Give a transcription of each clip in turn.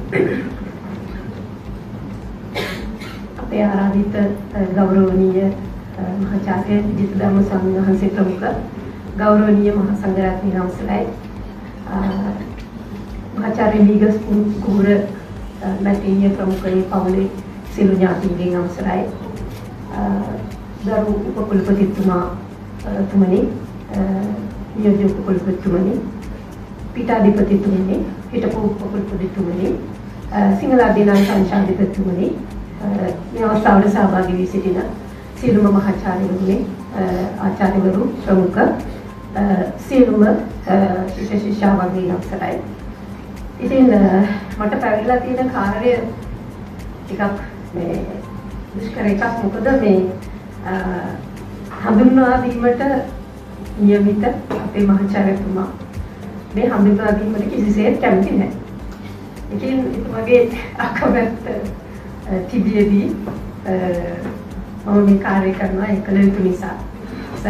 අපේ ආරාධිත ගෞරවනීය මහාචාර්ය විජිතධර්ම ස්වාමීන් වහන්සේ ප්‍රමුඛ ගෞරවනීය මහා සංඝරත්නයේ අවසරයි මහාචාර්ය ලීගස් කුඹුර මැතිණිය ප්‍රමුඛයේ පවුලේ සියලු ඥාතීන්ගෙන් අවසරයි ගරු උපකුලපතිතුමා තුමනි නියෝජ්‍ය උපකුලපතිතුමනි පීඨාධිපතිතුමනි හිටපු උපකුලපතිතුමනි සිංහල අධ්‍යයන සංචාරකතුමනි මේ අවස්ථාවට සහභාගී වී සිටින සියලුම මහාචාර්යවරුනි ආචාර්යවරු ප්‍රමුඛ සියලුම ශිෂ්‍ය ශිෂ්‍යාවන්ගේ අවසරයි. ඉතින් මට පැවරිලා තියෙන කාර්යය ටිකක් මේ දුෂ්කර එකක්. මොකද මේ හඳුන්වා දීමට නියමිත අපේ මහාචාර්යතුමා මේ හඳුන්වා දීමට කිසිසේත් කැමති නැහැ. ඉතින් වගේ අකමැත්ත තිබියදී මම මේ කාර්ය කරනවා ඒකල යුතු නිසා සහ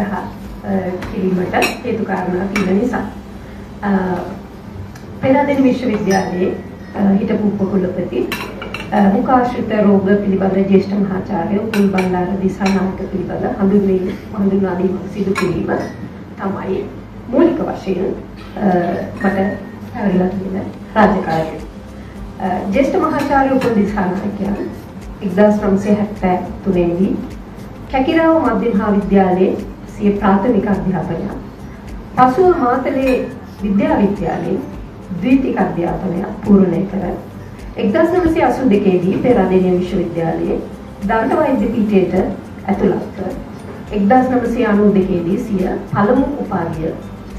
කිරීමට හේතු කාරණා තියෙන නිසා පෙරදෙණි විශ්වවිද්‍යාලයේ හිටපු උපකුලපති මුඛාශ්‍රිත රෝග පිළිබඳ જ્યેષ્ඨ මහාචාර්ය උපුල් බණ්ඩාර දිසානායක පිළිබඳ හඳුන්වා දීම සිදු කිරීම තමයි මූලික වශයෙන් මට පැවරිලා තියෙන රාජකාරිය. ज्येष्ठ මහාචාර්ය උපුල් දිසානායකයන් 1973 දී කැකිරාව මධ්‍ය මහා විද්‍යාලයේ සිය ප්‍රාථමික අධ්‍යාපනය පසුව මාතලේ විද්‍යාලයේ ද්විතීක අධ්‍යාපනය පූර්ණ කර 1982 දී පෙරදෙණිය විශ්වවිද්‍යාලයේ දන්ත වෛද්‍ය පීඨයට ඇතුළත් කර 1992 දී සිය පළමු උපාධිය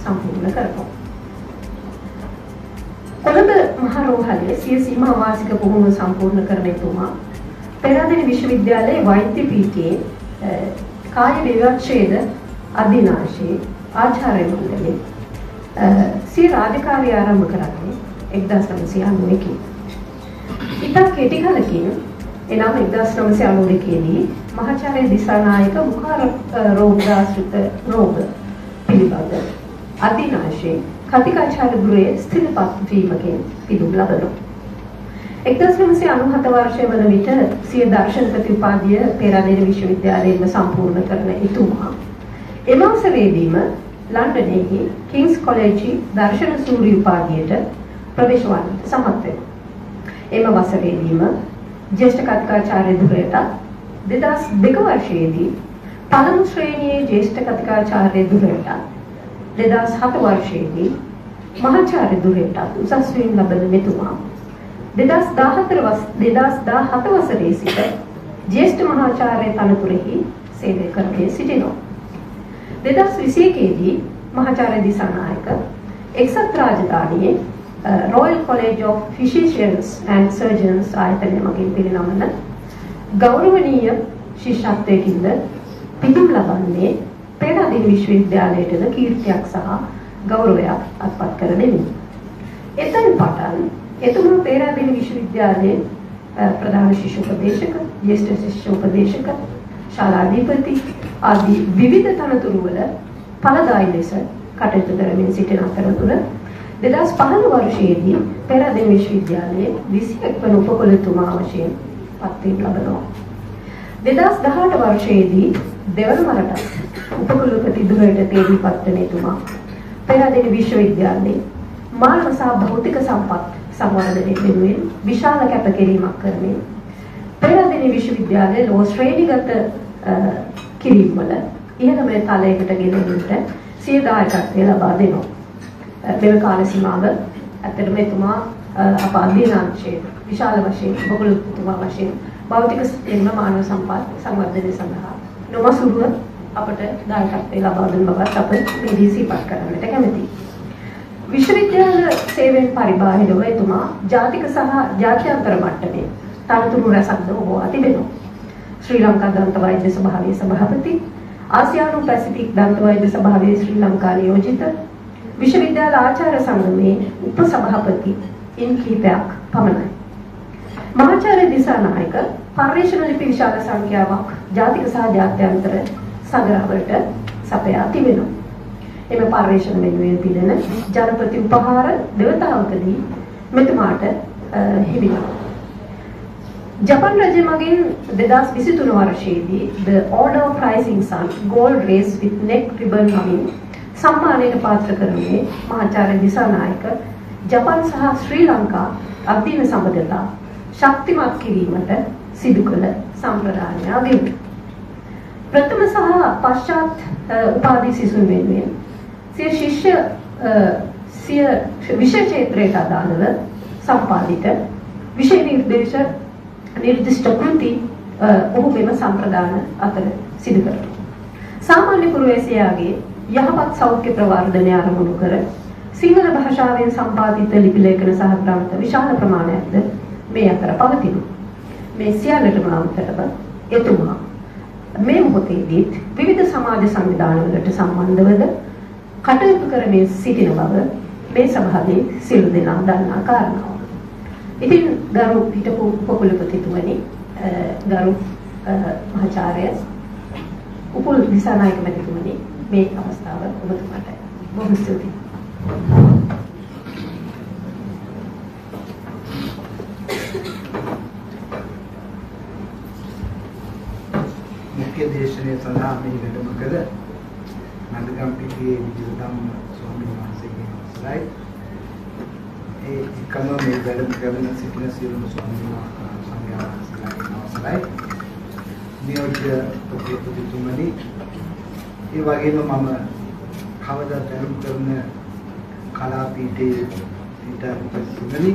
සම්පූර්ණ කරගන්නවා. කොළඹ මහ රෝහලේ සිය සීමා වාසික පුහුණුව සම්පූර්ණ කරන එතුමා පෙරදෙණි විශ්වවිද්‍යාලයේ වෛද්‍ය පීඨයේ කාය විවක්ෂේද අධිනාශයේ ආචාර්ය මණ්ඩලයේ සිය රාජකාරිය ආරම්භ කරන්නේ 1991. ඉතා කෙටි කාලෙකින් එනම් 1992 දී මහාචාර්ය දිසානායක මුඛ රෝගාශ්‍රිත රෝග පිළිබඳ අධිනාශයේ කතිකාචාර්ය ගුරුවේ ස්ථිරපත් වීමකින් පිදුම් ලබනවා. 1997 වර්ෂයේ වන විට සිය දර්ශනික උපාධිය පෙරදෙණි විශ්වවිද්‍යාලයේම සම්පූර්ණ කරන එතුමා එම අවසරයේදීම ලන්ඩනයේ කිංස් කොලෙජ් දර්ශන සූරි උපාධියට ප්‍රවේශ වන්නට සමත් වෙනවා. එම වසරේදීම ජ්‍යෙෂ්ඨ කතිකාචාර්ය ධුරයට 2002 වර්ෂයේදී පළමු ශ්‍රේණියේ ජ්‍යෙෂ්ඨ කතිකාචාර්ය ධුරයට 2007 වර්ෂයේදී මහාචාර්ය ධුරයට උසස් වීම ලබන මෙතුමා 2017 වසරේ සිට ජ්‍යෙෂ්ඨ මහාචාර්ය තනතුරෙහි සේවය කරගෙන සිටිනවා. 2021 දී මහාචාර්ය දිසානායක එක්සත් රාජධානියේ Royal College of Physicians and Surgeons ආයතනය මගින් පිරිනමන ගෞරවනීය ශිෂ්‍යත්වයකින්ද පිදුම් ලබන්නේ පෙරදෙණි විශ්වවිද්‍යාලයටද කීර්තියක් සහ ගෞරවයක් අත්පත් කර දෙමින්. එතෙන් පටන් එතුමා පෙරදෙණි විශ්වවිද්‍යාලයේ ප්‍රධාන ශිෂ්‍ය උපදේශක, ජ්‍යෙෂ්ඨ ශිෂ්‍ය උපදේශක, ශාලාධිපති ආදී විවිධ තනතුරු වල ඵලදායී ලෙස කටයුතු කරමින් සිටින අතරතුර 2015 වර්ෂයේදී පෙරදෙණි විශ්වවිද්‍යාලයේ 21 වන උපකුලතුමා වශයෙන් පත්වීම ලබනවා. 2018 වර්ෂයේදී දෙවන වරට උපකුලපති ධුරයට තේරීපත් වන එතුමා පෙරදෙණි විශ්වවිද්‍යාලයේ මානව සහ භෞතික සම්පත් සංවර්ධනය වෙනුවෙන් විශාල කැපකිරීමක් කරමින් පෙරදෙණි විශ්වවිද්‍යාලයේ ලෝ ශ්‍රේණිගත කිරීම වල ඉහළම තලයකට ගෙනෙන්නට සිය දායකත්වය ලබා දෙනවා. මෙම කාල සීමාව ඇත්තටම එතුමා අප අධ්‍යයනාංශයේ විශාල වශයෙන් උපකුලපතිතුමා වශයෙන් භෞතික මානව සම්පත් සංවර්ධනය සඳහා නොමසුරුව අපට දායකත්වය ලබා දුන් බවත් අප මේ සිහිපත් කරන්නට කැමැතියි. විශ්වවිද්‍යාල සේවයෙන් පරිබාහිරව එතුමා ජාතික සහ ජාත්‍යන්තර මට්ටමේ තනතුරු රැසක්ද ඔබවා තිබෙනවා. ශ්‍රී ලංකා දන්ත වෛද්‍ය සභාවේ සභාපති, ආසියානු පැසිෆික් දන්ත වෛද්‍ය සභාවේ ශ්‍රී ලංකා නියෝජිත, විශ්වවිද්‍යාල ආචාර්ය සංගමේ උපසභාපති ඉන් කිහිපයක් පමණයි. මහාචාර්ය දිසානායක පර්යේෂණ ලිපි විශාල සංඛ්‍යාවක් ජාතික සහ ජාත්‍යන්තර සංග්‍රහවලට සපයා තිබෙනවා. එම පර්යේෂණ වෙනුවෙන් පිළින ජනපති උපහාර දෙවතාවකදී මෙතුමාට හිමිනවා. ජපාන් රජය මගින් 2023 වර්ෂයේදී The Order of Rising Sun Gold Race with Neck Ribbon නමින් සම්මානයට පාත්‍ර කරන්නේ මහාචාර්ය දිසානායක ජපාන් සහ ශ්‍රී ලංකා අධ්‍යයන සම්බන්ධතා ශක්තිමත් කිරීමට සිදු කළ සම්ප්‍රදාය අගයමි. ප්‍රථම සහ පශ්චාත් උපාධි සිසුන් වෙනුවෙන් සිය විෂය ක්ෂේත්‍රයට අදාළව සම්පාදිත විෂය නිර්දිෂ්ට කෘති ඔහු මෙම සම්ප්‍රදාන අතර සිදු කරනවා. සාමාන්‍ය පුරවැසියාගේ යහපත් සෞඛ්‍ය ප්‍රවර්ධනය අරමුණු කර සිංහල භාෂාවෙන් සම්පාදිත ලිපි ලේඛන සහ ග්‍රන්ථ විශාල ප්‍රමාණයක්ද මේ අතර පවතිනවා. මේ සියල්ලටම අමතරව එතුමා මේ මොහොතේදීත් විවිධ සමාජ සංවිධානවලට සම්බන්ධවද කටයුතු කරමින් සිටින බව මේ සභාවේ සියලු දෙනා දන්නා කාරණාවක්. ඉතින් ගරු හිටපු උපකුලපතිතුමනි, ගරු මහාචාර්ය උපුල් දිසානායක මැතිතුමනි, මේ අවස්ථාව ඔබතුමාට බොහොම ස්තුතියි. मुख्य දේශනය සඳහා මේ වැඩම කළ නන්දගම්පිටියේ විජිතම් ස්වාමීන් වහන්සේගේ අවසරයි. ඒ එකම මේ වැඩම කරන සිටින සියලුම ස්වාමීන් වහන්සේලාගේ අවසරයි. නියෝජ්‍ය ප්‍රතිපදිතුමනි, ඒ වගේම මම කවදා දැනුම් කරන කලාපීඨයේ පීඨාධිපතිතුමනි,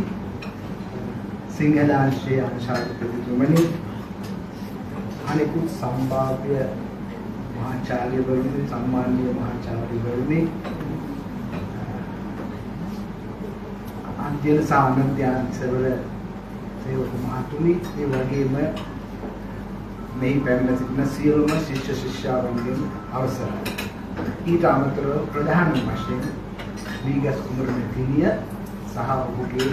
සිංහල අංශයේ අංශාධිපතිතුමනි, අනෙකුත් සම්භාව්‍ය මහාචාර්යවරුනි, සම්මානීය මහාචාර්යවරුනි, අන්තිම සාමන්ත්‍යාංශවල සේවක මහතුනි, ඒ වගේම මේ පැමිණ සිටින සියලුම ශිෂ්‍ය ශිෂ්‍යාවන්ගෙන් අවසරයි. ඊට අමතරව ප්‍රධාන වශයෙන් වීගස් කුමරු මෙතිනිය සහ ඔහුගේ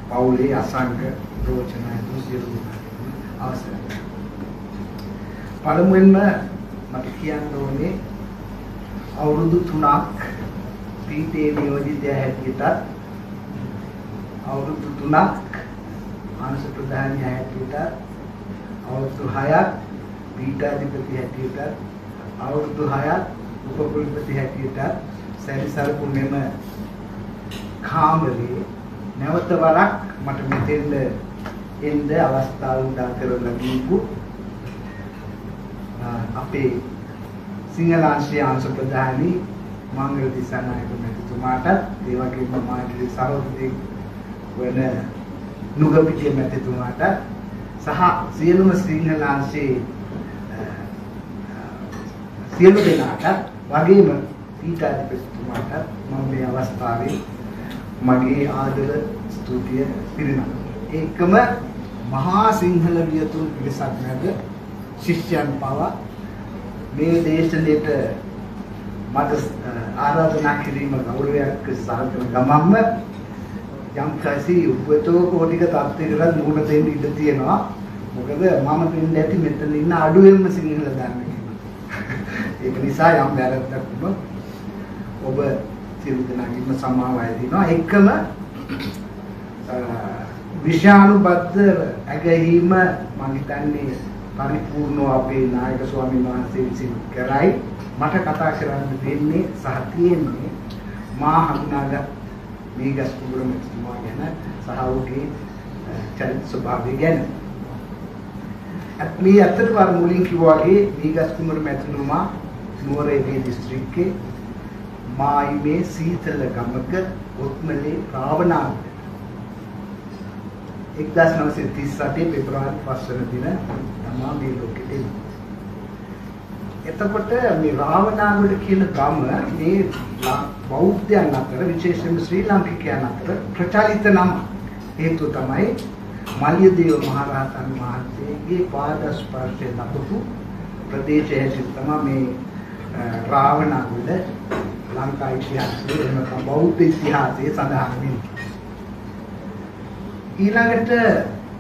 පවුලේ අසංග රෝචනා දුසියලු අවසරයි. පළමුවෙන්ම මට කියන්න ඕනේ අවුරුදු 3ක් පීඨේ නියෝජිතය හැටියට, අවුරුදු 3ක් අංශ ප්‍රධානිය හැටියට, අවුරුදු 6ක් පීඨාධිපති හැටියට, අවුරුදු 6ක් උපකුලපති හැටියට සැරිසරපු මෙම කාමරේ නැවත වරක් මට මෙතෙන්ද එන්න අවස්ථාව උදා කරලා දීපු අපේ සිංහල අංශයේ අංශ ප්‍රධානී මංගල දිසානායක මැතිතුමාට, ඒ වගේම මාගේ සහෝදරයෙක් වන නුගපිටිය මැතිතුමාට සහ සියලුම සිංහල අංශයේ සියලු දෙනාට වගේම පීඨාධිපතිතුමාට මම මේ අවස්ථාවේ මගේ ආදර ස්තුතිය පිරිනමනවා. ඒකම මහා සිංහල වියතුන් පිරිසක් නැද ශිෂ්‍යයන් පවා මේ දේශනෙට මට ආරාධනා කිරීම ගෞරවයක් සාකච්ඡා ගමම්ම යම් කසි උපතෝකෝටික තත්ත්වයකට නුඹ දෙන්න ඉඩ තියෙනවා. මොකද මම දෙන්න ඇති මෙතන ඉන්න අඩුවෙන්ම සිංහල දන්නේ. ඒක නිසා යම් වැරද්දක් වුණොත් ඔබ සියලු දෙනාගේම සමාවය දිනවා. එකම විෂයානුබද්ධ ඇගීම මම හිතන්නේ පරිපූර්ණව අපේ නායක ස්වාමීන් වහන්සේ විසින් කරයි. මට කතා කරන්න දෙන්නේ සහ තියෙන්නේ මා හඳුනාගත් මේ ගස් කුඹුර මෙතුමා ගැන සහ ඔහුගේ චරිත ස්වභාවය ගැන. මේ අතරතුර මුලින් කිව්වා වගේ මේ ගස් කුඹුර මෙතුමා නුවරඑළිය දිස්ත්‍රික්කයේ මායිමේ සීතල ගමක ඔත්මලේ රාවණාග 1938 පෙබරවාරි 5 වෙනි දින තමා මේ ලෝකෙට එන්නේ. එතකොට මේ රාවණාගොඩ කියන ගම මේ බෞද්ධයන් අතර විශේෂයෙන්ම ශ්‍රී ලාංකිකයන් අතර ප්‍රචලිත නම්. හේතුව තමයි මලියදේව මහරහතන් වහන්සේගේ පාද ස්පර්ශය ලැබපු ප්‍රදේශයේ තමයි මේ රාවණාගොඩ ලංකා ඉතිහාසයේ එහෙම බෞද්ධ ඉතිහාසයේ සඳහන් වෙන්නේ. ඊළඟට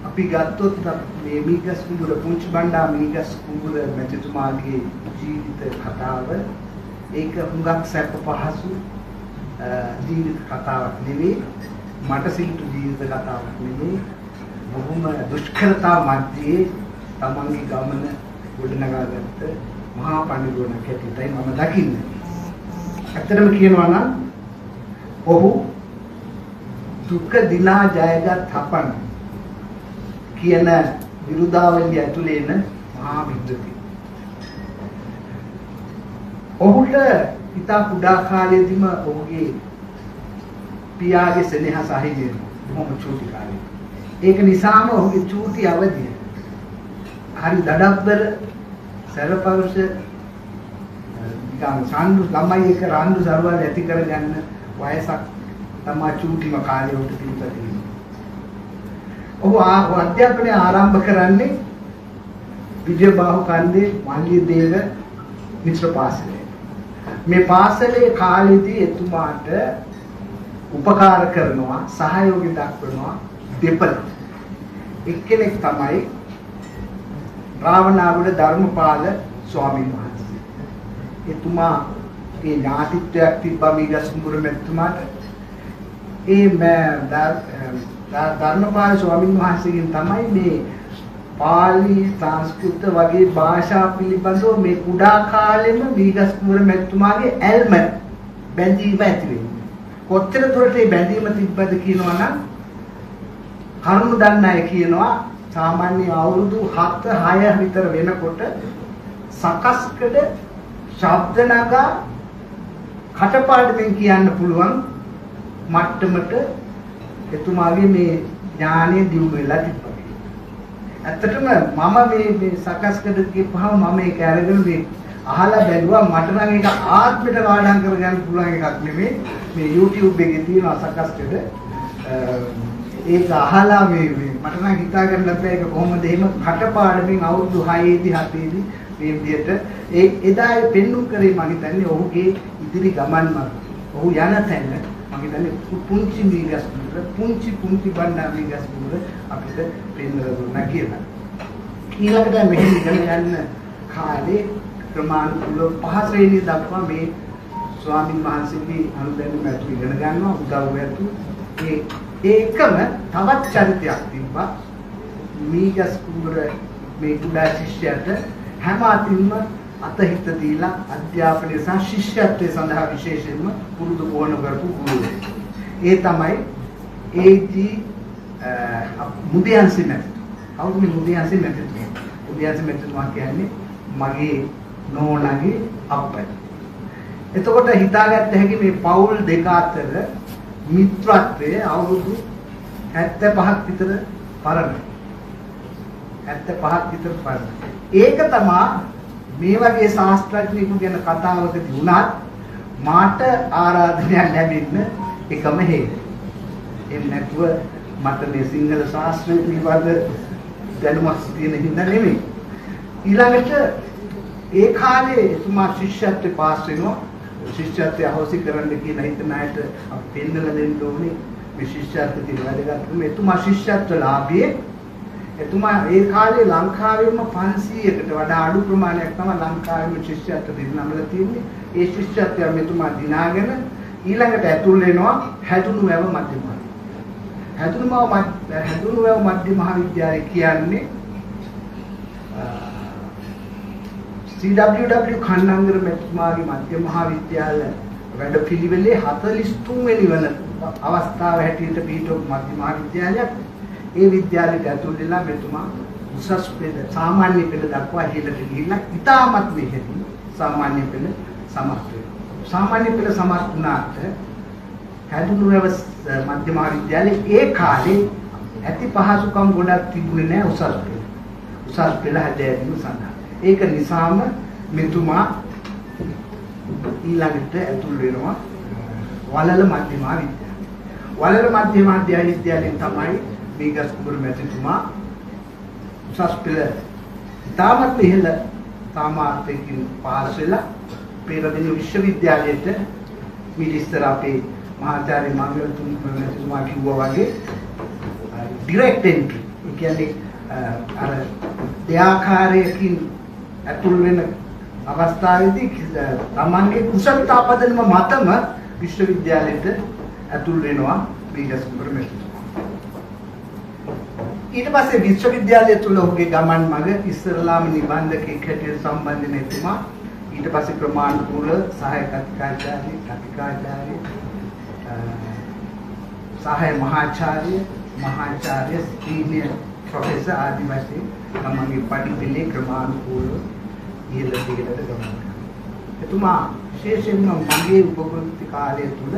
අපි ගත්තොත් මේ මීගස් කුඹුර පුංචි බණ්ඩා මීගස් කුඹුර මැතිතුමාගේ ජීවිත කතාව ඒක හුඟක් සැප පහසු ජීවිත කතාවක් නෙවෙයි. මට සිල්තු ජීවිත කතාවක් නෙමෙයි. බොහොම දුෂ්කරතා මැද්දේ තමන්ගේ ගමන ගොඩනගාගත්ත මහා පඬිතුමෙක් හැටියටයි මම දකින්නේ. ඇත්තටම කියනවා නම් ඔහු දුක දිනා ජයගත් හපන් කියන විරුදාවලිය ඇතුලේ එන මහා විද්වතෙක්. ඔහුට ඉතා කුඩා කාලයේදීම ඔහුගේ පියාගේ සෙනෙහස අහිමි බොහොම චූටි කාලේ. ඒක නිසාම ඔහුගේ චූටි අවදිය හරි දඩබ්බර සරපවුෂ නිකන් සාන්දු ළමයි එක රාන්දු සරවල් ඇති කරගන්න වයසක් තමයි චූටිම කාලේ උට තිබුණා. ඔහු අධ්‍යාපනය ආරම්භ කරන්නේ විජයබාහු කන්දේ මල්ලියදේව මිශ්‍ර පාසලේ. මේ පාසලේ කාලෙදී එතුමාට උපකාර කරනවා සහයෝගය දක්වනවා දෙපළ. එක්කෙනෙක් තමයි රාවණාගොඩ ධර්මපාල ස්වාමීන් වහන්සේ. එතුමා ඒ ඥාතිත්වයක් තිබ්බා මීගස්මුර මෙතුමාට. ඒ ධර්මපාල ස්වාමීන් වහන්සේගෙන් තමයි මේ පාලි සංස්කෘත වගේ භාෂා පිළිබඳව මේ කුඩා කාලෙම මීගස්මුර මෙතුමාගේ ඇල්ම බැඳීම ඇති වෙන්නේ. කොච්චර දුරට මේ බැඳීම තිබ්බද කියනවා නම් කරුණු දන්න අය කියනවා සාමාන්‍ය අවුරුදු 7-6 විතර වෙනකොට සකස්කඩ ශබ්ද නගා කටපාඩමින් කියන්න පුළුවන් මට්ටමට එතුමාගේ මේ ඥානය දියුණු වෙලා තිබ්බා. ඇත්තටම මම මේ සකස්කඩ ගිහපුවම මම ඒක අරගෙන මේ අහලා බැලුවා මට නම් ඒක ආත්මයට වාඩම් කරගන්න පුළුවන් එකක් නෙමෙයි. මේ YouTube එකේ තියෙන සකස්කඩ ඒක අහලා මේ මට නම් හිතා ගන්න බැහැ ඒක කොහොමද එහෙම කටපාඩමින් අවුරුදු 6ේදී 7ේදී මේ විදිහට එදා පෙන්නුම් කරේ මම හිතන්නේ ඔහුගේ ඉදිරි ගමන්ම ඔහු යන තැන මම හිතන්නේ පුංචි මීගස්මුර පුංචි බණ්ඩා මීගස්මුර අපිට පෙන්වලා දුන්නා කියලා. ඊළඟට මෙහෙම ඉගෙන ගන්න කාලේ ක්‍රමානුකූලව පහ ශ්‍රේණිය දක්වා මේ ස්වාමීන් වහන්සේගේ අනුදැනුම ඇතුළු ඉගෙන ගන්නවා උදව් ඇතු ඒකම තවත් චරිතයක් තිබ්බා. මීගස්මුර මේ කුඩා ශිෂ්‍යයට හැම අතින්ම අතහිත දීලා අධ්‍යාපනය සහ ශිෂ්‍යත්වයේ සඳහා විශේෂයෙන්ම පුරුදු පුහුණු කරපු ගුරුවරයෙක්. ඒ තමයි ඒ.ජී. මුදියන්සි මැතිතුමා. කවුද මේ මුදියන්සි මැතිතුමා? මුදියන්සි මැතිතුමා කියන්නේ මගේ නෝනාගේ අප්පයි. එතකොට හිතාගත්ත හැකි මේ පවුල් දෙක අතර මිත්‍රත්වයේ අවුරුදු 75ක් විතර පරණ. 75ක් විතර පරණ. ඒක තමයි මේ වගේ ශාස්ත්‍රඥයෙකු ගැන කතාවකදී වුණත් මාට ආරාධනයක් ලැබෙන්න එකම හේතුව. එහෙම නැතුව මට මේ සිංහල ශාස්ත්‍රය පිළිබඳ දැනුමක් තියෙන හින්දා නෙමෙයි. ඊළඟට ඒ කාලේ එතුමා ශිෂ්‍යත්වයේ පාස් වෙනවා. ශිෂ්‍යත්වය අහෝසි කරන්න කියලා හිතන අයට අපි පෙන්නලා දෙන්න ඕනේ මේ ශිෂ්‍යත්වයේ තියෙන වැදගත්කම. එතුමා ශිෂ්‍යත්ව ලාභයේ එතුමා ඒ කාලේ ලංකාවේම 500කට වඩා අඩු ප්‍රමාණයක් තමයි ලංකාවේම ශිෂ්‍යත්ව දිනනවල තියෙන්නේ. ඒ ශිෂ්‍යත්වය මෙතුමා දිනාගෙන ඊළඟට ඇතුල් වෙනවා හැදුනුවැව මධ්‍ය මහාවිද්‍යාලය කියන්නේ CWW කන්නංගර මෙතුමාගේ මධ්‍ය මහාවිද්‍යාල වැඩපිළිවෙලේ 43 වෙනි වන අවස්ථාව හැටියට පිටු මධ්‍ය මහාවිද්‍යාලයක්. ඒ විද්‍යාලයට ඇතුල් වෙලා මෙතුමා උසස් පෙළ සාමාන්‍ය පෙළ දක්වා ඉහළට ගිහිල්ලා ඉතාමත් මෙහෙදී සාමාන්‍ය පෙළ සමත් වෙනවා. සාමාන්‍ය පෙළ සමත් වුණාට හැදුනුවැව මධ්‍ය මහාවිද්‍යාලයේ ඒ කාලේ ඇති පහසුකම් ගොඩක් තිබුණේ නැහැ උසස් පෙළ. උසස් පෙළ හැදෑරීම සඳහා. ඒක නිසාම මෙතුමා ඊළඟට ඇතුල් වෙනවා වලල මධ්‍ය මහාවිද්‍යාලය. වලල මධ්‍ය මහාවිද්‍යාලයෙන් තමයි මීගස්මුර මැතිතුමා උසස් පෙළ ඉතාමත් ඉහළ සාමාර්ථයකින් පාස් වෙලා පෙරදින විශ්වවිද්‍යාලයට මිනිස්තර අපේ මහාචාර්ය මංගලතුංග මැතිතුමා කිව්වා වගේ ඩිරෙක්ට් එන්ට්‍රි. ඒ කියන්නේ අර දෙආකාරයකින් ඇතුල් වෙන අවස්ථාවේදී තමන්ගේ කුසලතා පදනම මතම විශ්වවිද්‍යාලයට ඇතුල් වෙනවා මීගස් කුඹුර මැතිතුමා. ඊට පස්සේ විශ්වවිද්‍යාලය තුල ඔහුගේ ගමන් මඟ ඉස්සරලාම නිබන්ධකෙක් හැටියට සම්බන්ධ වෙන එතුමා ඊට පස්සේ ප්‍රමාණිකූල සහාය කතිකාචාර්ය සහාය මහාචාර්ය සීනියර් ප්‍රොෆෙසර් ආදී වශයෙන් තමන්ගේ පඩිපෙළේ ක්‍රමානුකූලව ඉහළ දිගට ගමන් කරනවා. එතුමා විශේෂයෙන්ම මගේ උපකෘති කාලය තුල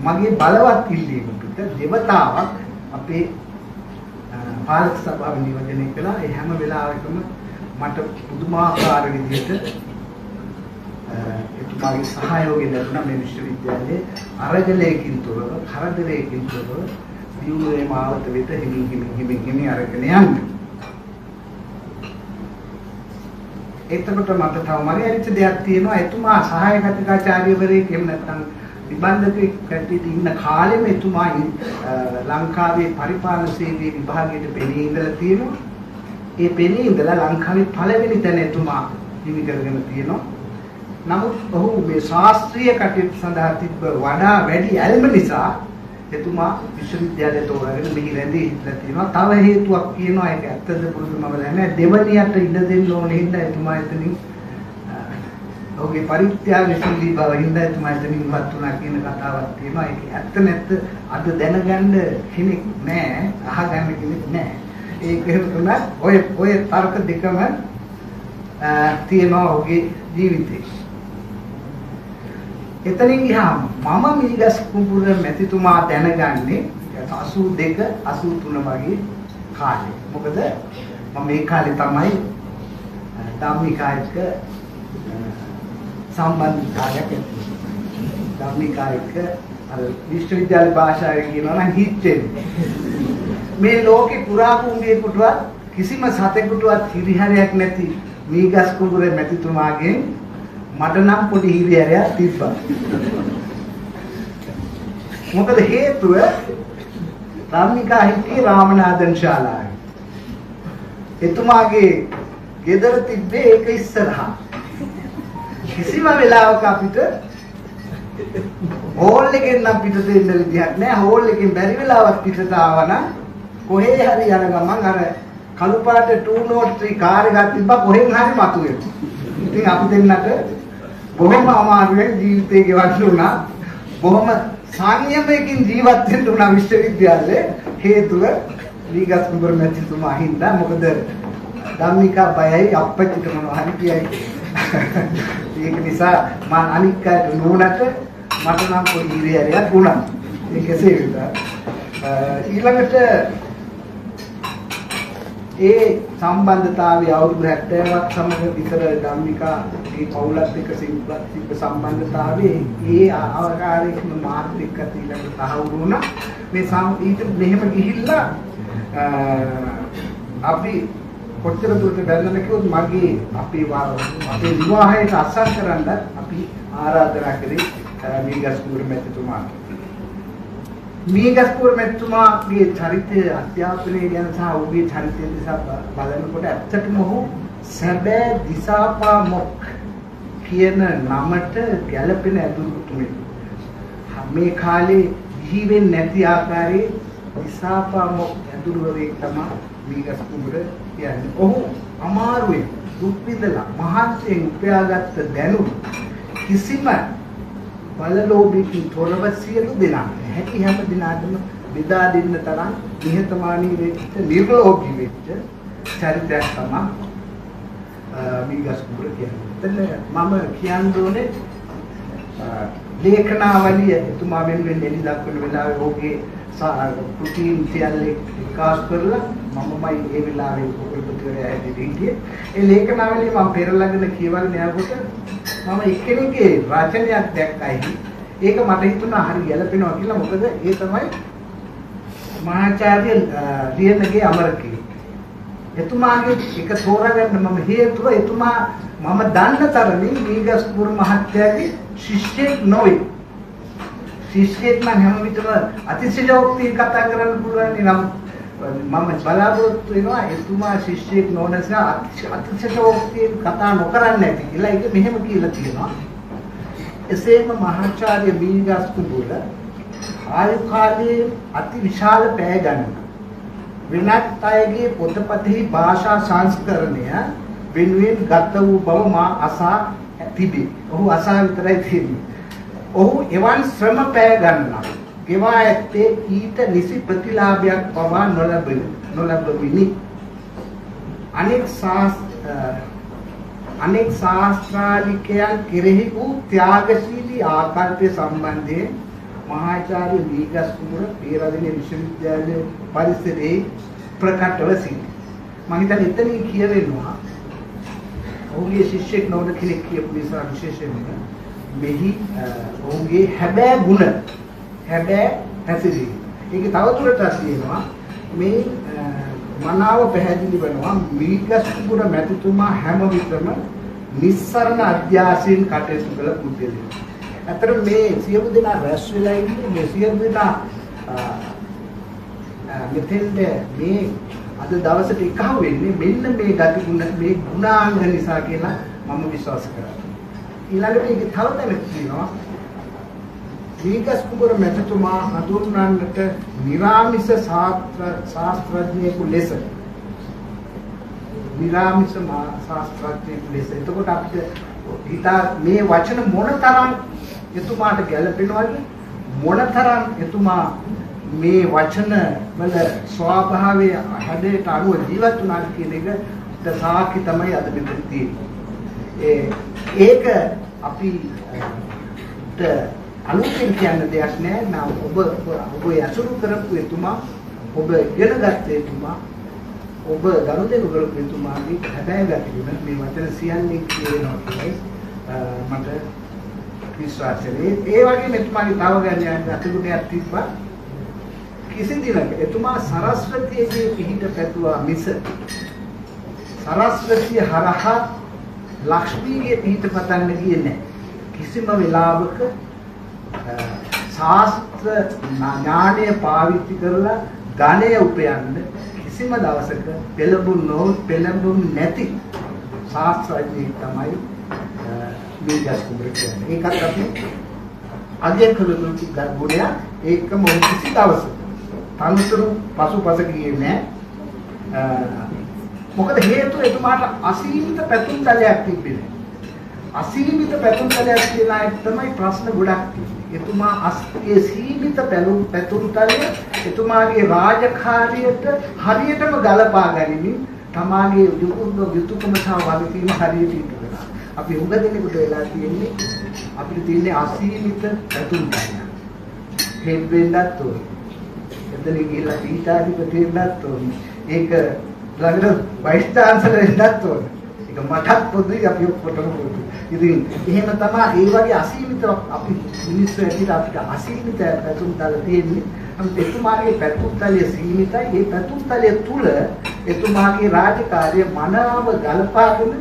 මගේ බලවත් ඉල්ලීමකට දෙවතාවක් අපේ පාලක සභාව නියෝජනය කළා. ඒ හැම වෙලාවකම මට පුදුමාකාර විදිහට එතුමාගේ සහයෝගය ලැබුණා මේ විශ්වවිද්‍යාලයේ අරගලයකින් තොරව කරදරයකින් තොරව දියුණුවේ මාවත වෙත හිමින් අරගෙන යන්න. එතකොට මට තව මරියරිච්ච දෙයක් තියෙනවා. එතුමා සහාය කතිකාචාර්යවරයෙක් එහෙම නැත්නම් නිබන්ධකෙක් කැටියට ඉන්න කාලෙම එතුමා ලංකාවේ පරිපාලන සේවයේ විභාගයට පෙනී ඉඳලා තියෙනවා. ඒ පෙනී ඉඳලා ලංකාවේ පළවෙනි තැන එතුමා හිමි කරගෙන තියෙනවා. නමුත් ඔහු මේ ශාස්ත්‍රීය කටයුතු සඳහා තිබ්බ වඩා වැඩි ඇල්ම නිසා එතුමා විශ්වවිද්‍යාලය තෝරාගෙන මෙහි රැඳී හිටලා තියෙනවා. තව හේතුවක් කියනවා, ඒක ඇත්තද පුරුදුම නැහැ. දෙවනියට ඉඩ දෙන්න ඕනේ හින්දා එතුමා එතනින් ඔහුගේ පරිත්‍යාගශීලී බව හින්දා එතුමා එතනින් ඉවත් වුණා කියන කතාවක් තියෙනවා. ඒක ඇත්ත නැත්ද අද දැනගන්න කෙනෙක් නැහැ, අහගන්න කෙනෙක් නැහැ. ඒක තමයි ඔය තර්ක දෙකම තියෙනවා ඔහුගේ ජීවිතේ. එතනින් ගියාම මම මීගස් කුඹුර මැතිතුමා දැනගන්නේ 82 83 වගේ කාලේ. මොකද මම මේ කාලේ තමයි ධම්මිකායක සම්බන්ධතාවයක් ඇති. ධම්මිකායක අර විශ්වවිද්‍යාල භාෂාවෙන් කියනවා නම් හිටෙන්නේ. මේ ලෝකේ පුරා කුඹියෙකුටවත් කිසිම සතෙකුටවත් හිරිහැරයක් නැති මීගස් කුඹුර මැතිතුමාගෙන් මට නම් පොඩි හිරිහැරයක් තිබ්බා. මොකද හේතුව ධම්මිකා හිටියේ රාමනාදන් ශාලාවේ. එතුමාගේ ගෙදර තිබ්බේ ඒක ඉස්සරහා. කිසිම වෙලාවක අපිට හෝල් එකෙන් නම් පිටට එන්න විදිහක් නැහැ. හෝල් එකෙන් බැරි වෙලාවක් පිටට ආවනම් කොහේ හරි යන ගමන් අර කළු පාට 203 කාර් එකක් තිබ්බා කොහෙන් හරි මතුවෙනවා. ඉතින් අපි දෙන්නට බොහොම අමාරුවෙන් ජීවිතේ ගෙවන්න උනා. බොහොම සංයමයෙන් ජීවත් වෙන්න උනා විශ්වවිද්‍යාලයේ. හේතුව මීගස් කුඹුර මැතිතුමා හින්දා. මොකද ධම්මිකා බයයි අප්පච්චිට මොනවා හරි කියයි. ඒක නිසා මම අනික් අයට නුනට මට නම් පොඩි ඉරියරියක් වුණා. ඒක එසේ විතර. ඊළඟට ඒ සම්බන්ධතාවය අවුරුදු 70ක් සමග විතර ධම්මිකා මේ පවුලත් එක්ක සිංහලත් එක්ක සම්බන්ධතාවයේ ඒ ආකාරයකින් මාත් එක්ක ඊළඟට තහවුරු වුණා. මේ ඊට මෙහෙම ගිහිල්ලා අපි කොච්චර දුරට බැලුණා කිව්වොත් මගේ අපේ විවාහයට අසල් කරන්න අපි ආරාධනා කරේ මීගස් කුඹුර මැතිතුමාට. මීගස් කුඹුර මැතිතුමාගේ චරිතය අධ්‍යාපනය ගැන සහ ඔහුගේ චරිතය දිහා බලනකොට ඇත්තටම ඔහු සැබෑ දිසාපාමොක් කියන නමට ගැළපෙන ඇදුරුතුමෙක්. මේ කාලේ ජීවෙන්නේ නැති ආකාරයේ දිසාපාමොක් ඇදුරුවරයෙක් තමයි මීගස් කුඹුර කියන්නේ. ඔහු අමාරුවෙන් දුක් විඳලා මහත්යෙන් උපයාගත්ත දැනුම කිසිම බලලෝභීකින් තොරව සියලු දෙනා හැකි හැම දිනාටම බෙදා දෙන්න තරම් නිහතමානී වෙච්ච නිර්ලෝභී වෙච්ච චරිතයක් තමයි මීගස් කුඹුර කියන්නේ. එතන මම කියන්න ලේඛනාවලිය එතුමා වෙනුවෙන් එලි දක්වන වෙලාවේ ඔහුගේ කෘතීන් සියල්ල විකාශ කරලා මමමයි ඒ වෙලාවේ පොතේ හිටියේ. ඒ ලේඛනාවලිය මම පෙරලගෙන කියවගෙන යනකොට මම එක්කෙනෙක්ගේ රචනයක් දැක්කයි. ඒක මට හිතුණා හරි ගැලපෙනවා කියලා. මොකද ඒ තමයි මහාචාර්ය ලියනගේ අමරකී. එතුමාගේ එක තෝරාගන්න මම හේතුව එතුමා මම දන්න තරමින් මීගස් කුඹුර මහත්තයාගේ ශිෂ්‍යෙක් නොවේ. ශිෂ්‍යෙක් නම් හැම විටම අතිශයෝක්තිය කතා කරන්න පුළුවන්. නම් මම බලාපොරොත්තු වෙනවා එතුමා ශිෂ්‍යෙක් නොවන නිසා අතිශයෝක්තිය කතා නොකරන්නේ නැති කියලා. ඒක මෙහෙම කියලා තියෙනවා. එසේම මහාචාර්ය මීගස් කුඹුර ආයු කාලයේ අති විශාල පැය ගණන වෙනත් අයගේ පොතපතෙහි භාෂා සංස්කරණය වෙනුවෙන් ගත වූ බව මා අසා තිබේ. ඔහු අසා විතරයි තියෙන්නේ. ඔහු එවන් ශ්‍රම පැය ගණනක් ගෙවා ඇත්තේ ඊට නිසි ප්‍රතිලාභයක් පවා නොලැබෙමිනි. අනෙක් ශාස්ත්‍රාලිකයන් කෙරෙහි වූ ත්‍යාගශීලී ආකල්පය සම්බන්ධයෙන් මහාචාර්ය දීගස්කුමර පේරාදෙණිය විශ්වවිද්‍යාලයේ පරිසරයේ ප්‍රකටව සිටි. මම හිතන්නේ එතනින් කියවෙනවා ඔහුගේ ශිෂ්‍යෙක් නොවන කෙනෙක් කියපු නිසා විශේෂයෙන්ම මෙහි ඔහුගේ හැබෑ ගුණ හැබෑ හැසිරීම. ඒක තවදුරටත් තියෙනවා මේ මනාව පැහැදිලි වෙනවා දීගස්කුමර මැතිතුමා හැම විටම නිස්සරණ අධ්‍යාසයෙන් කටයුතු කළ පුද්ගලයෙක්. අතර මේ සියලු දෙනා රැස් වෙලා ඉන්නේ මේ සියලු දෙනා මෙතෙන්ද මේ අද දවසට එකහු වෙන්නේ මෙන්න මේ ගති ගුණ මේ ගුණාංග නිසා කියලා මම විශ්වාස කරනවා. ඊළඟට ඒක තව තැනක කියනවා දීගස්කුමර මැතිතුමා හඳුන්වන්නට නිරාමිස ශාස්ත්‍රඥයෙකු ලෙස එතකොට අපිට හිතා මේ වචන මොනතරම් එතුමාට ගැළපෙනවද මොනතරම් එතුමා මේ වචන වල ස්වභාවය හැඩයට අනුව ජීවත් වුණාද කියන එකට සාක්ෂි තමයි අද මෙතන තියෙන්නේ. ඒක අපිට අලුතෙන් කියන්න දෙයක් නෑ. නම් ඔබ යසුරු කරපු එතුමා ඔබ ඉගෙන ගත්ත එතුමා ඔබ ගනුදෙනු කරපු එතුමාගේ හැබැයි ගැටලුව මේ වචන සියල්ලේ කියනවා කියයි මට විශ්වාසයි. ඒ වගේ එතුමාගේ තව ගැන අතුගුණයක් තිබ්බා. කිසි දිනක එතුමා සරස්වතියේ පිහිට පැතුවා මිස සරස්වතිය හරහා ලක්ෂ්මීගේ පිහිට පතන්න ගියේ නැහැ. කිසිම වෙලාවක ශාස්ත්‍ර ඥානය පාවිච්චි කරලා ධනය උපයන්න කිසිම දවසක පෙළඹුම් නැති ශාස්ත්‍රඥයෙක් තමයි දීගස්කුමර කියන්නේ. ඒකත් අපි අගය කළ යුතු ගුණයක්. ඒකම කිසි දවසක තනතුරු පසුපස ගියේ නැහැ. මොකද හේතුව එතුමාට අසීමිත පැතුම් තලයක් තිබෙන්නේ. අසීමිත පැතුම් තලයක් කියලා තමයි ප්‍රශ්න ගොඩක් තියෙන්නේ. එතුමා ඒ සීමිත පැතුම් තලය එතුමාගේ රාජකාරියට හරියටම ගලපා ගැනීම තමාගේ යුතුයකම සහ වගකීම හරියට ඉටුවනවා. අපි උග දෙනෙකුට වෙලා තියෙන්නේ අපිට තියෙන්නේ අසීමිත පැතුම් තලයක්. හෙඩ් වෙන්නත් ඕනේ. එතන ගිහිල්ලා පීඨාධිපති වෙන්නත් ඕනේ. ඒක ළඟට වයිස් චාන්සලර් වෙන්නත් ඕනේ. ඒක මටත් පොදුයි අපි ඔක්කොටම පොදුයි. ඉතින් එහෙම තමයි ඒ වගේ අසීමිත අපි මිනිස්සු ඇතුළත අපිට අසීමිත පැතුම් තල තියෙන්නේ. නමුත් එතුමාගේ පැතුම් තලය සීමිතයි. ඒ පැතුම් තලය තුල එතුමාගේ රාජකාරිය මනාව ගලපාගෙන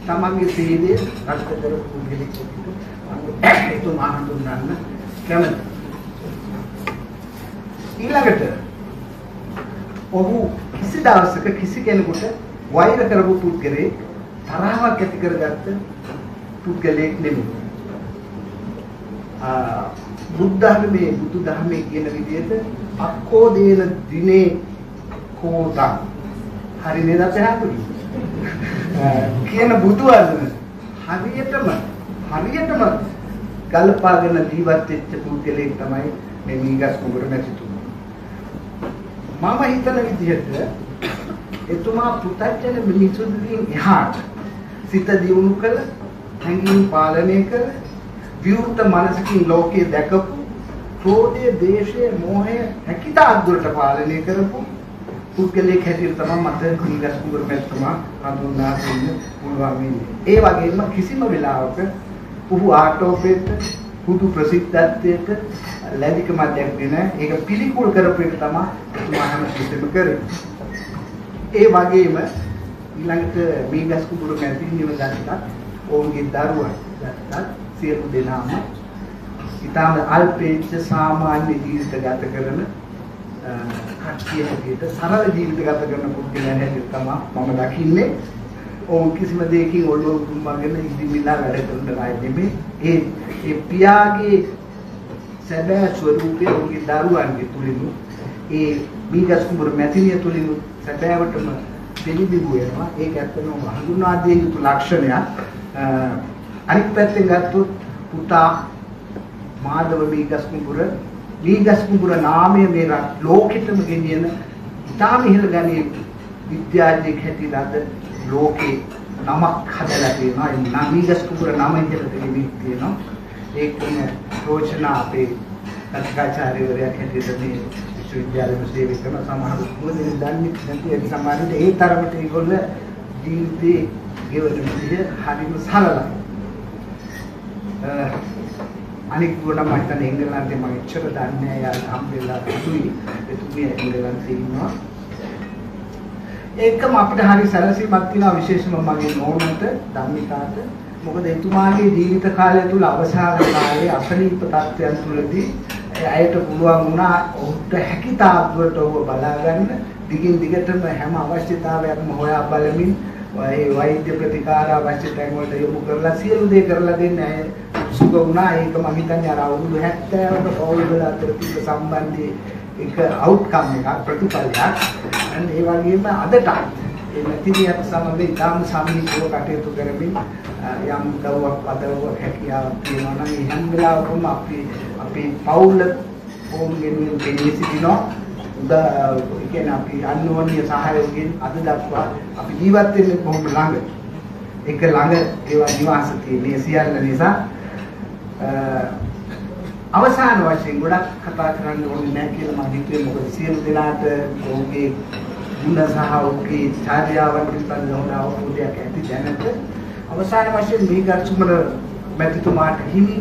තමන්ගේ සේවය රැක කරපු පුද්ගලෙක් විදිහට එතුමා හඳුන්වන්න කැමතියි. ඊළඟට ඔහු කිසි දවසක කිසි කෙනෙකුට වෛර කරපු පුද්ගලෙක් තරහක් ඇති කරගත්ත පුද්ගලෙක් නෙමෙයි. බුදු දහමේ කියන විදිහට අක්කෝ දේන දිනේ කෝදා හරි නේද අපේ කියන බුදුවරුන් හරියටම ගල්පාගෙන ජීවත් වෙච්ච පුද්ගලෙක් තමයි මේ දීගස්කුමර මැතිතුමා. මම හිතන විදිහට එතුමා පුතත්ජන මිනිසුන්ගෙන් එහාට සිත දියුණු කළ, හැඟීම් පාලනය කළ, විවෘත මනසකින් ලෝකයේ දැකපු, ක්‍රෝධය, දේශය, මෝහය හැකිතාක් දුරට පාලනය කරපු පුද්ගලයෙක් හැටියට තමයි මට දීගස්කුමර මැතිතුමා හඳුන්වා දෙන්න පුළුවන් වෙන්නේ. ඒ වගේම කිසිම වෙලාවක පුහු ආටෝපයට පුදු ප්‍රසිද්ධත්වයට ලැබිකමක් දැක්කේ නැහැ. ඒක පිළිකුල් කරපු එක තමයි එතුමා හැම තිස්සෙම කරේ. ඒ වගේම ඊළඟට දීගස්කුමර මැතිණිව දැක්කත් ඔවුන්ගේ දරුවන් දැක්කත් සියලු දෙනාම ඉතාම අල්පේච්ඡ සාමාන්‍ය ජීවිත ගත කරන කට්ටිය හැටියට සරල ජීවිත ගත කරන පුද්ගලයන් හැටියට තමයි මම දකින්නේ. ඔවුන් කිසිම දෙයකින් ඔළුව කුම්බගෙන ඉදිමිලා වැඩ කරන අය නෙමෙයි. ඒ පියාගේ සැබෑ ස්වරූපයේ ඔහුගේ දරුවන්ගේ තුලිනු ඒ මීගස් කුඹුර මැතිනිය තුලිනු සැබෑවටම පිළිබිඹු වෙනවා. ඒක ඇත්තම හඳුනා දිය යුතු ලක්ෂණයක්. අනිත් පැත්තෙන් ගත්තොත් පුතා මාධව මීගස් කුඹුර නාමය මේ ලෝකෙටම ගෙනියන ඉතාම ඉහළ ගණයේ විද්‍යාඥයෙක් හැටියට අද ලෝකේ නමක් හදලා තියෙනවා. ඒ නම් මීගස් කුඹුර නම ඉහළ ගෙනියමින් තියෙනවා. ඒකම රෝචනා අපේ කතිකාචාර්යවරයා හැටියට මේ විශ්වවිද්‍යාලෙම සේවය කරන සමහර මොකද දන්නේ නැති ඒ සමාජයේ ඒ තරමට ඒගොල්ල ජීවිතේ ගෙවන විදිහ හරිම සරලයි. අනික ගොඩක් මම හිතන්නේ එංගලන්තේ මම ඉච්චර දන්නේ නැහැ යාර හම්බෙලා තුයි එතුමිය එංගලන්තේ ඉන්නවා. ඒකම අපිට හරි සැලසීමක් තියෙනවා විශේෂම මගේ නෝනට ධම්මිකාට. මොකද එතුමාගේ ජීවිත කාලය තුල අවසාන කාලයේ අසනීප තත්ත්වයන් තුලදී ඇයට පුළුවන් වුණා ඔහුට හැකි තාක්ෂණයට ඔහුව බලා ගන්න දිගින් දිගටම හැම අවශ්‍යතාවයක්ම හොයා බලමින් ඒ වෛද්‍ය ප්‍රතිකාර අවශ්‍ය තැන් වලට යොමු කරලා සියලු දේ කරලා දෙන්න ඇය සුඛ වුණා. ඒක මම හිතන්නේ අර අවුරුදු 70කට පෞද්ගල අතර තිබ්බ සම්බන්ධයේ එක අවුට්කම් එකක් ප්‍රතිඵලයක්. අන්න ඒ වගේම අදට ඒ මැතිරියත් සමග ඉතාම සමීපව කටයුතු කරමින් යම් දවවක් පදවවක් හැකියාවක් තියෙනවා නම් ඒ හැම වෙලාවකම අපි පෞල් ඕම්ගෙන් දෙන්නේ සිටිනවා. ඒ කියන්නේ අපි අන්‍යෝන්‍ය සහයෝගයෙන් අද දක්වා අපි ජීවත් වෙන්නේ කොහොම ළඟ එක ළඟ ඒවා නිවාස තියෙන්නේ සියල්ල නිසා අවසාන වශයෙන් ගොඩක් කතා කරන්න ඕනේ නැහැ කියලා මම හිතුවේ. මොකද සියලු දෙනාට ඔහුගේ ගුණ සහ ඔහුගේ චාරියාවන් පිළිබඳව හොඳ අවබෝධයක් ඇති දැනට අවසාන වශයෙන් මේ ගල්සුමන මැතිතුමාට හිමි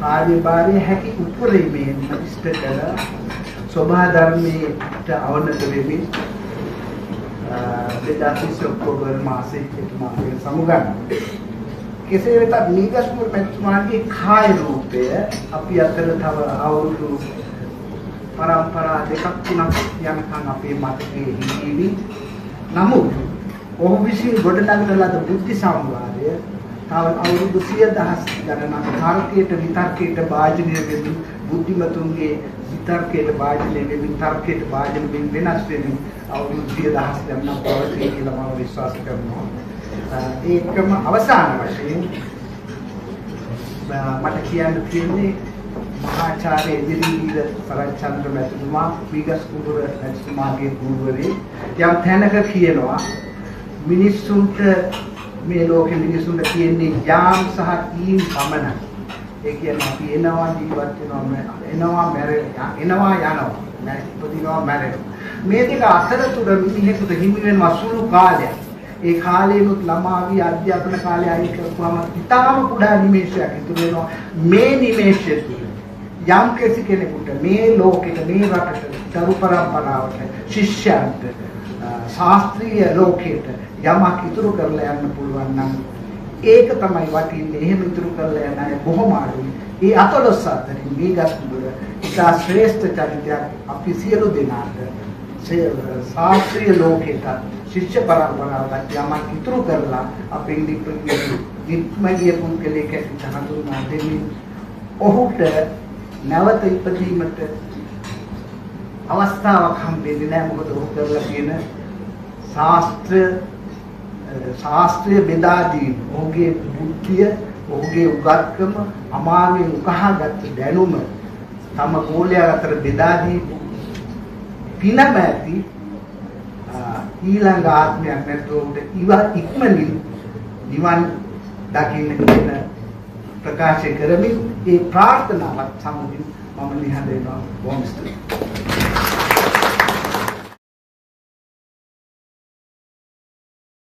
කාර්යභාරය හැකි උපරිමයෙන් ඉෂ්ට කර සෝභා ධර්මයට අවනත වෙමින් 2020 ඔක්තෝබර් මාසයේ එතුමා සමුගන්නවා. කෙසේ වෙතත් මීගස්මුර මැතිතුමාගේ කාය රූපය අපි අතර තව අවුරුදු පරම්පරා දෙකක් තුනක් යනකම් අපේ මතකයේ හිඳීවි. නමුත් ඔහු විසින් ගොඩනගන ලද බුද්ධි සම්වාදය තව අවුරුදු 100,000 ගණනක් තර්කයට විතර්කයට භාජනය වෙමින් බුද්ධිමතුන්ගේ විතර්කයට භාජනය වෙමින් තර්කයට භාජනය වෙමින් වෙනස් වෙමින් අවුරුදු 100,000 ගණනක් පවතී කියලා මම විශ්වාස කරනවා. ඒකම අවසාන වශයෙන් මට කියන්න තියෙන්නේ මහාචාර්ය එදිරිවීර සරච්චන්ද්‍ර මැතිතුමා මීගස් කුඹුර මැතිතුමාගේ ගුරුවරේ යම් තැනක කියනවා මිනිස්සුන්ට මේ ලෝකෙ මිනිස්සුන්ට තියෙන්නේ යාම් සහ ඊම් පමණයි. ඒ කියන්නේ අපි එනවා ජීවත් වෙනවා එනවා මැරෙනවා එනවා යනවා ඉපදිනවා මැරෙනවා. මේ දෙක අතරතුර මිනිහෙකුට හිමි වෙනවා සුළු කාලයක්. ඒ කාලේනොත් ළමාවි අධ්‍යාපන කාලය අයින් කරපුවාම ඉතාම කුඩා නිමේෂයක් ඉතුරු වෙනවා. මේ නිමේෂය තුළ යම් කෙනෙකුට මේ ලෝකෙට මේ රටට දරු පරම්පරාවට ශිෂ්‍යයන්ට ශාස්ත්‍රීය ලෝකයට යමක් ඉතුරු කරලා යන්න පුළුවන් නම් ඒක තමයි වටින්නේ. එහෙම ඉතුරු කරලා යන අය බොහොම අඩුයි. ඒ 14 අතරින් මීගස් කුඹුර ඉතා ශ්‍රේෂ්ඨ චරිතයක් අපි සියලු දෙනාට ශාස්ත්‍රීය ලෝකයට ශිෂ්‍ය පරම්පරාවට යමක් ඉතුරු කරලා අපේ නිත්මගිය පුද්ගලයෙක් ඇති හඳුන්වා දෙමින් ඔහුට නැවත ඉපදීමට අවස්ථාවක් හම්බෙන්නේ නැහැ. මොකද ඔහු කරලා තියෙන ශාස්ත්‍රීය බෙදා දීම, ඔහුගේ බුද්ධිය, ඔහුගේ උගත්කම, අමාරුවෙන් උකහාගත් දැනුම තම ගෝලයා අතර බෙදා දීපු පිනම ඇති ඊළඟ ආත්මයක් නැතුව ඉක්මනින් නිවන් දකින්න කියන ප්‍රකාශ කරමින් ඒ ප්‍රාර්ථනාවත් සමගින් මම නිහඬ වෙනවා. බොහොම ස්තුතියි.